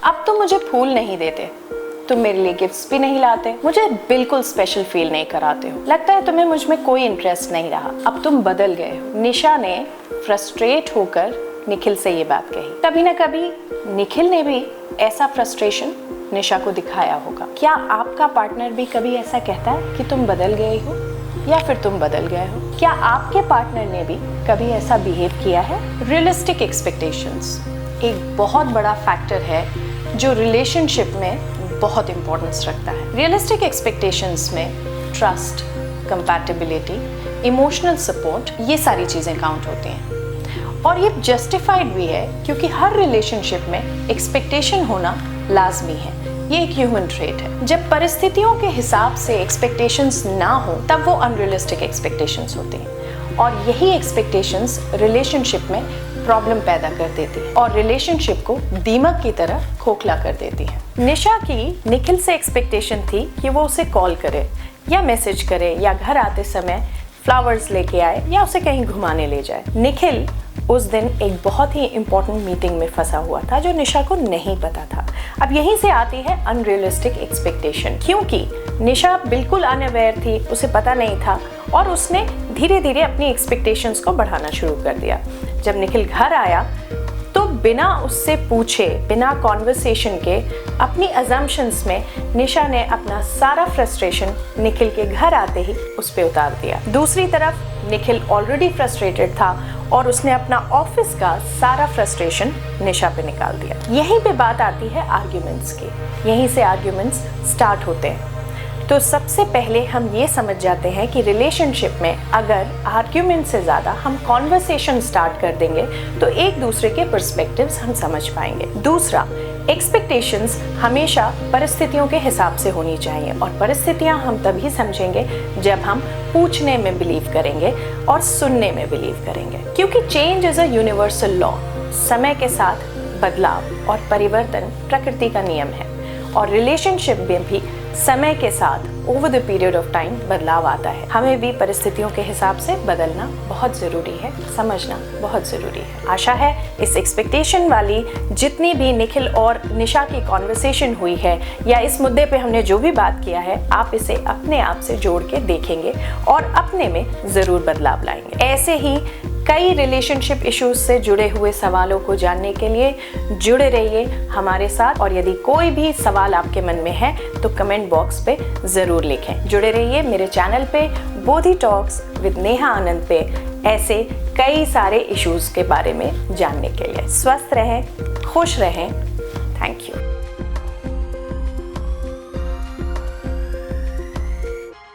अब तुम मुझे फूल नहीं देते, तुम मेरे लिए गिफ्ट्स भी नहीं लाते, मुझे बिल्कुल स्पेशल फील नहीं कराते हो, लगता है तुम्हें मुझ में कोई इंटरेस्ट नहीं रहा, अब तुम बदल गए हो। निशा ने फ्रस्ट्रेट होकर निखिल से ये बात कही। कभी ना कभी निखिल ने भी ऐसा फ्रस्ट्रेशन निशा को दिखाया होगा। क्या आपका पार्टनर भी कभी ऐसा कहता है कि तुम बदल गए हो या फिर तुम बदल गए हो? क्या आपके पार्टनर ने भी कभी ऐसा बिहेव किया है? रियलिस्टिक एक्सपेक्टेशंस एक बहुत बड़ा फैक्टर है जो रिलेशनशिप में बहुत इंपॉर्टेंस रखता है। रियलिस्टिक एक्सपेक्टेशंस में ट्रस्ट, कंपैटिबिलिटी, इमोशनल सपोर्ट, ये सारी चीज़ें काउंट होती हैं। और ये जस्टिफाइड भी है क्योंकि हर रिलेशनशिप में एक्सपेक्टेशन होना लाजमी है, ये एक ह्यूमन ट्रेट है। जब परिस्थितियों के हिसाब से एक्सपेक्टेशंस ना हो तब वो अनरियलिस्टिक एक्सपेक्टेशंस होती हैं और यही एक्सपेक्टेशंस रिलेशनशिप में प्रॉब्लम पैदा कर देती है और रिलेशनशिप को दीमक की तरह खोखला कर देती है। निशा की निखिल से एक्सपेक्टेशन थी कि वो उसे कॉल करे या मैसेज करे या घर आते समय फ्लावर्स लेके आए या उसे कहीं घुमाने ले जाए। निखिल उस दिन एक बहुत ही इम्पोर्टेंट मीटिंग में फंसा हुआ था जो निशा को नहीं पता था। अब यहीं से आती है अनरियलिस्टिक एक्सपेक्टेशन, क्योंकि निशा बिल्कुल अनअवेयर थी, उसे पता नहीं था और उसने धीरे धीरे अपनी एक्सपेक्टेशंस को बढ़ाना शुरू कर दिया। जब निखिल घर आया तो बिना उससे पूछे, बिना कॉन्वर्सेशन के, अपनी अजम्पशंस में निशा ने अपना सारा फ्रस्ट्रेशन निखिल के घर आते ही उस पर उतार दिया। दूसरी तरफ निखिल ऑलरेडी फ्रस्ट्रेटेड था और उसने अपना ऑफिस का सारा फ्रस्ट्रेशन निशा पे निकाल दिया। यहीं पे बात आती है आर्ग्यूमेंट्स की, यहीं से आर्ग्यूमेंट्स स्टार्ट होते हैं। तो सबसे पहले हम ये समझ जाते हैं कि रिलेशनशिप में अगर आर्ग्यूमेंट से ज़्यादा हम कॉन्वर्सेशन स्टार्ट कर देंगे तो एक दूसरे के पर्सपेक्टिव्स हम समझ पाएंगे। दूसरा, एक्सपेक्टेशंस हमेशा परिस्थितियों के हिसाब से होनी चाहिए और परिस्थितियां हम तभी समझेंगे जब हम पूछने में बिलीव करेंगे और सुनने में बिलीव करेंगे, क्योंकि change is a universal law. समय के साथ बदलाव और परिवर्तन प्रकृति का नियम है और रिलेशनशिप में भी समय के साथ over the period of time बदलाव आता है। हमें भी परिस्थितियों के हिसाब से बदलना बहुत ज़रूरी है, समझना बहुत ज़रूरी है। आशा है इस एक्सपेक्टेशन वाली जितनी भी निखिल और निशा की कॉन्वर्सेशन हुई है या इस मुद्दे पे हमने जो भी बात किया है, आप इसे अपने आप से जोड़ के देखेंगे और अपने में ज़रूर बदलाव लाएंगे। ऐसे ही कई रिलेशनशिप इश्यूज से जुड़े हुए सवालों को जानने के लिए जुड़े रहिए हमारे साथ और यदि कोई भी सवाल आपके मन में है तो कमेंट बॉक्स पे ज़रूर लिखें। जुड़े रहिए मेरे चैनल पे बोधि टॉक्स विद नेहा आनंद पे ऐसे कई सारे इश्यूज के बारे में जानने के लिए। स्वस्थ रहें, खुश रहें। Thank you.